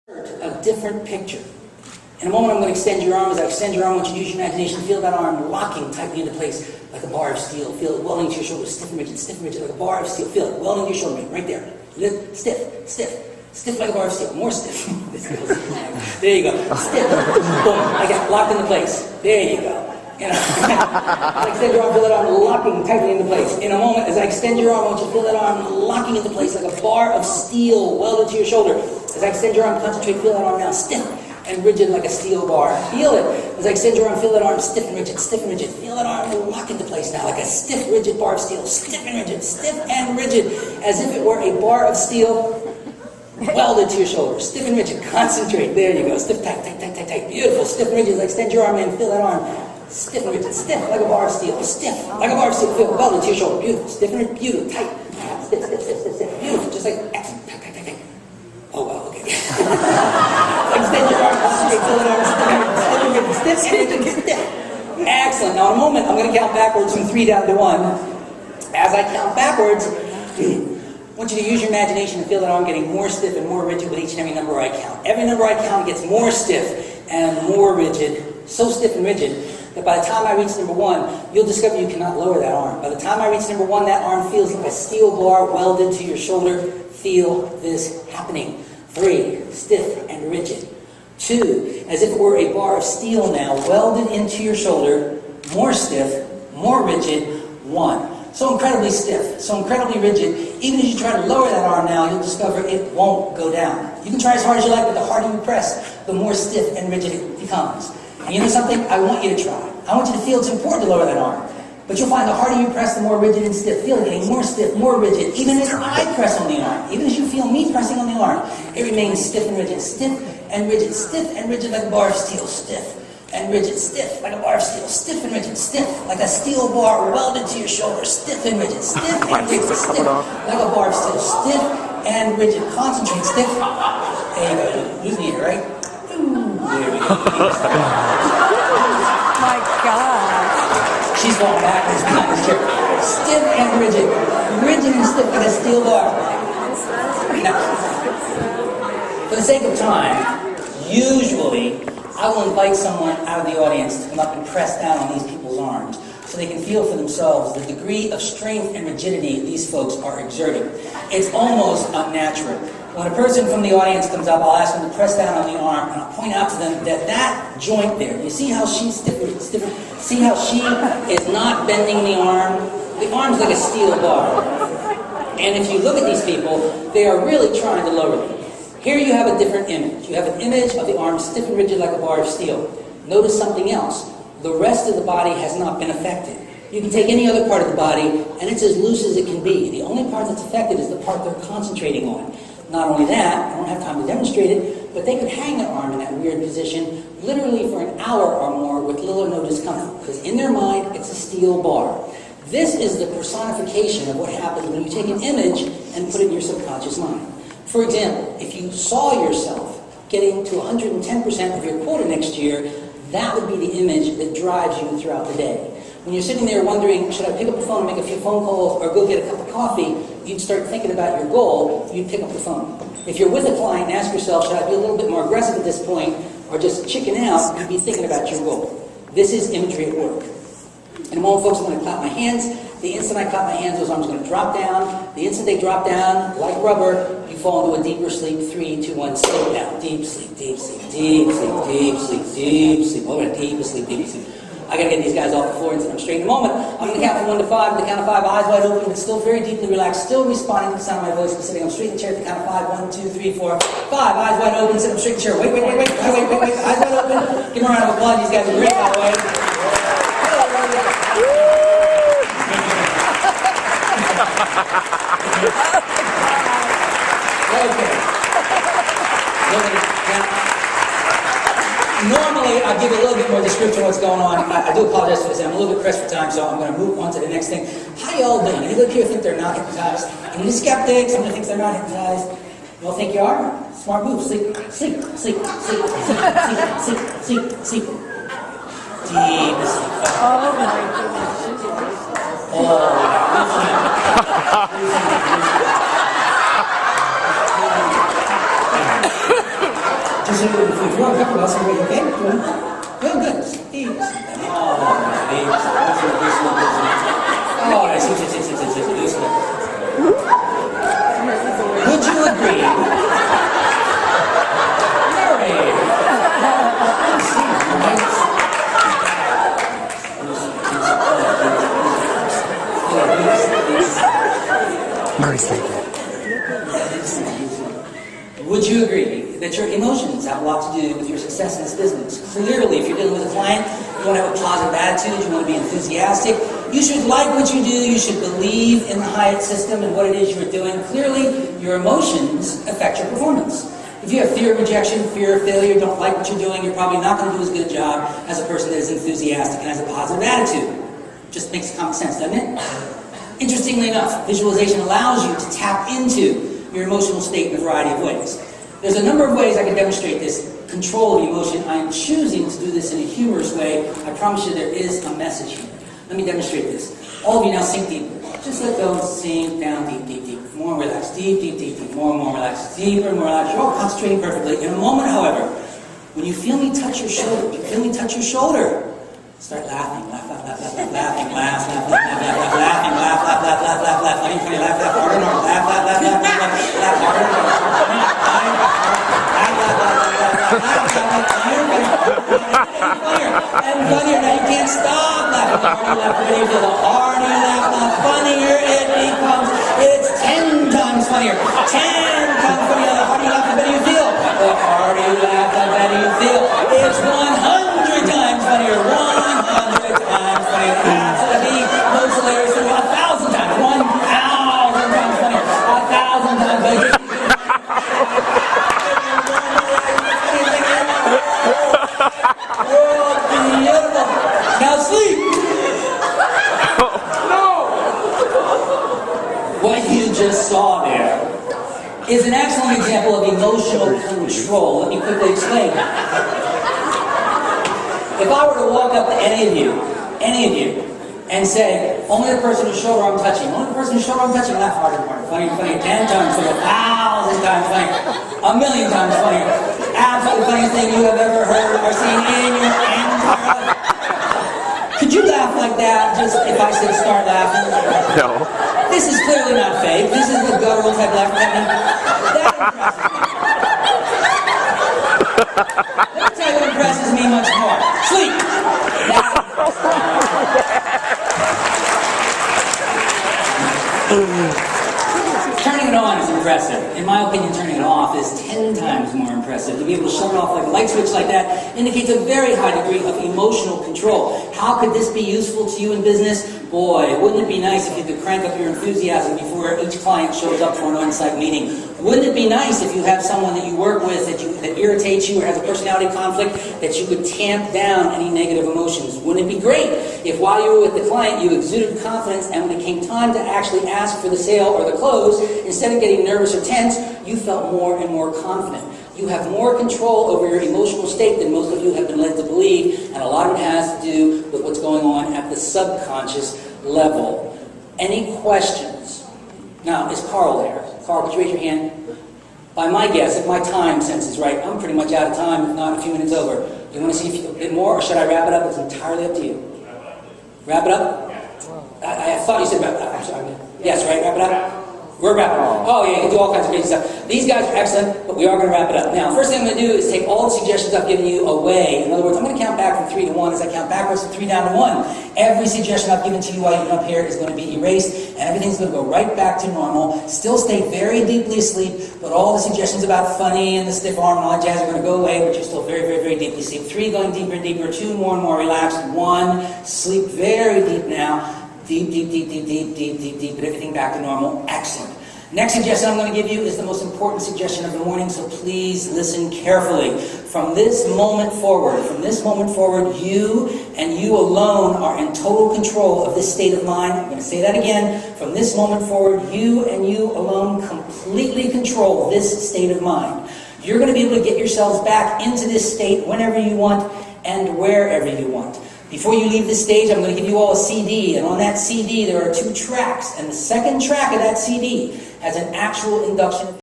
A different picture. In a moment, I'm going to extend your arm. As I extend your arm, I want you to use your imagination. Feel that arm locking tightly into place like a bar of steel. Feel it welding to your shoulder, stiff and rigid, like a bar of steel. Feel it welding to your shoulder, right there. Stiff, stiff, stiff like a bar of steel. More stiff. There you go. Stiff. Boom. Like that. Locked into place. There you go. You know, as I extend your arm, feel that arm locking tightly into place. In a moment, as I extend your arm, I want you to feel that arm locking into place like a bar of steel welded to your shoulder. As I extend your arm, concentrate, feel that arm now stiff and rigid like a steel bar. Feel it. As I extend your arm, feel that arm stiff and rigid, stiff and rigid. Feel that arm lock into place now like a stiff, rigid bar of steel. Stiff and rigid, as if it were a bar of steel welded to your shoulder. Stiff and rigid. Concentrate. There you go. Stiff, tight, tight, tight, tight, tight. Beautiful. Stiff and rigid. As I extend your arm in, feel that arm stiff and rigid, stiff like a bar of steel. Stiff like a bar of steel. Feel it welded to your shoulder. Beautiful. Stiff and rigid. Beautiful. Tight. Stiff, stiff, stiff, stiff, stiff. Beautiful. Just like excellent. Tight, tight, tight, tight. Oh, wow. Okay. Extend your arm, concentrate, feel that arm, stiff. Excellent. Now, in a moment, I'm going to count backwards from 3 down to 1. As I count backwards, I want you to use your imagination and feel that arm getting more stiff and more rigid with each and every number I count. Every number I count gets more stiff and more rigid, so stiff and rigid that by the time I reach number 1, you'll discover you cannot lower that arm. By the time I reach number 1, that arm feels like a steel bar welded to your shoulder. Feel this happening. 3, stiff and rigid. 2, as if it were a bar of steel now, welded into your shoulder, more stiff, more rigid. 1, so incredibly stiff, so incredibly rigid, even as you try to lower that arm now, you'll discover it won't go down. You can try as hard as you like, but the harder you press, the more stiff and rigid it becomes. And you know something? I want you to try. I want you to feel it's important to lower that arm. But you'll find the harder you press, the more rigid and stiff. Feel it getting more stiff, more rigid. Even as I press on the arm, even as you feel me pressing on the arm, it remains stiff and rigid, stiff and rigid like a bar of steel, stiff and rigid, stiff like a bar of steel, stiff and rigid, stiff like a steel bar welded to your shoulder, stiff and rigid, stiff and rigid, stiff like a bar of steel, stiff and rigid. Concentrate, stiff. There you go. Losing the air, right? There we go. My God. She's falling backwards behind this chair. Stiff and rigid and stiff like a steel bar. Now, for the sake of time, usually I will invite someone out of the audience to come up and press down on these people's arms so they can feel for themselves the degree of strength and rigidity these folks are exerting. It's almost unnatural. When a person from the audience comes up, I'll ask them to press down on the arm, and I'll point out to them that that joint there, you see how she's stiffer, see how she is not bending the arm? The arm's like a steel bar. And if you look at these people, they are really trying to lower them. Here you have a different image. You have an image of the arm stiff and rigid like a bar of steel. Notice something else. The rest of the body has not been affected. You can take any other part of the body, and it's as loose as it can be. The only part that's affected is the part they're concentrating on. Not only that, I don't have time to demonstrate it, but they could hang their arm in that weird position literally for an hour or more with little or no discomfort, because in their mind, it's a steel bar. This is the personification of what happens when you take an image and put it in your subconscious mind. For example, if you saw yourself getting to 110% of your quota next year, that would be the image that drives you throughout the day. When you're sitting there wondering, should I pick up the phone and make a few phone calls or go get a cup of coffee, you'd start thinking about your goal, you'd pick up the phone. If you're with a client and ask yourself, should I be a little bit more aggressive at this point or just chicken out, you'd be thinking about your goal. This is imagery at work. In a moment, folks, I'm going to clap my hands. The instant I clap my hands, those arms are going to drop down. The instant they drop down, like rubber, you fall into a deeper sleep. 3, 2, 1, sleep down. Deep sleep, deep sleep, deep sleep, deep sleep, deep sleep. Oh, deep sleep, deep sleep. I gotta get these guys off the floor and sit them straight in a moment. I'm gonna count from 1 to 5. At the count of 5, eyes wide open, but still very deeply relaxed, still responding to the sound of my voice, but sitting up straight in the chair at the count of 5. 1, 2, 3, 4, 5. Eyes wide open, sit up straight in the chair. Wait. Eyes wide open. Give them a round of applause. These guys are great, by the way. Normally, I'll give you a little bit more description of what's going on. I do apologize for this. I'm a little bit pressed for time, so I'm going to move on to the next thing. How y'all doing? Anybody here think they're not hypnotized? Any skeptics? Somebody thinks they're not hypnotized? You all think you are? Smart move. Sleep. Deep sleep. Oh my goodness. Just so if you're uncomfortable, I'll say, wait, okay? Good. Easy. Oh, I see. Would you agree? Murray sleeping. Would you agree that your emotions have a lot to do with your success in this business? Clearly, if you're dealing with a client, you want to have a positive attitude, you want to be enthusiastic, you should like what you do, you should believe in the Hyatt system and what it is you're doing. Clearly, your emotions affect your performance. If you have fear of rejection, fear of failure, don't like what you're doing, you're probably not going to do as good a job as a person that is enthusiastic and has a positive attitude. Just makes common sense, doesn't it? Interestingly enough, visualization allows you to tap into your emotional state in a variety of ways. There's a number of ways I can demonstrate this control of emotion. I am choosing to do this in a humorous way. I promise you there is a message here. Let me demonstrate this. All of you now sink deep. Just let go and sink down deep. More relaxed, deep. More relaxed, deeper, more relaxed. You're all concentrating perfectly. In a moment, however, when you feel me touch your shoulder, start laughing. Laugh. Funny, laugh harder, laugh harder. And funnier, now you can't stop laughing. The harder you laugh, the funnier it becomes. It's 10 times funnier. 10 times funnier. The harder you laugh, the better you feel. The harder you laugh, the better you feel. It's 100 times funnier. 100 times funnier. Absolutely most hilarious. 1,000 times. 1,000 times funnier. 1,000 times funnier. Beautiful. Now sleep. No. What you just saw there is an excellent example of emotional control. Let me quickly explain. If I were to walk up to any of you, and say, only the person whose shoulder I'm touching, laugh harder, funnier, 10 times funnier, 1,000 times funnier, 1,000,000 times funnier, absolutely funniest thing you have ever heard or seen in your entire life. Could you laugh like that just if I said start laughing? No. This is clearly not fake. This is the guttural type laughter technique. That impresses me. Let me tell you what impresses me much more. Sleep. Turning it on is impressive. In my opinion, turning it off is 10 times more impressive. To be able to shut it off like a light switch like that indicates a very high degree of emotional control. How could this be useful to you in business? Boy, wouldn't it be nice if you could crank up your enthusiasm before each client shows up for an on-site meeting? Wouldn't it be nice if you have someone that you work with that irritates you or has a personality conflict that you could tamp down any negative emotions? Wouldn't it be great if while you were with the client you exuded confidence and when it came time to actually ask for the sale or the close, instead of getting nervous or tense, you felt more and more confident? You have more control over your emotional state than most of you have been led to believe, and a lot of it has to do with what's going on at the subconscious level. Any questions? Now, is Carl there? Carl, could you raise your hand? By my guess, if my time sense is right, I'm pretty much out of time, if not a few minutes over. Do you want to see a bit more, or should I wrap it up? It's entirely up to you. Wrap it up? I thought you said wrap it up. I'm sorry. Yes, right? Wrap it up? We're wrapping up. Oh yeah, you can do all kinds of crazy stuff. These guys are excellent, but we are going to wrap it up. Now, first thing I'm going to do is take all the suggestions I've given you away. In other words, I'm going to count back from 3 to 1 as I count backwards from 3 down to 1. Every suggestion I've given to you while you've been up here is going to be erased, and everything's going to go right back to normal. Still stay very deeply asleep, but all the suggestions about funny and the stiff arm and all that jazz are going to go away, but you're still very, very, very deeply asleep. 3 going deeper and deeper, 2 more and more relaxed, 1 sleep very deep now. Deep, but everything back to normal. Excellent. Next suggestion I'm going to give you is the most important suggestion of the morning, so please listen carefully. From this moment forward, you and you alone are in total control of this state of mind. I'm going to say that again. From this moment forward, you and you alone completely control this state of mind. You're going to be able to get yourselves back into this state whenever you want and wherever you want. Before you leave this stage, I'm going to give you all a CD, and on that CD there are 2 tracks, and the second track of that CD has an actual induction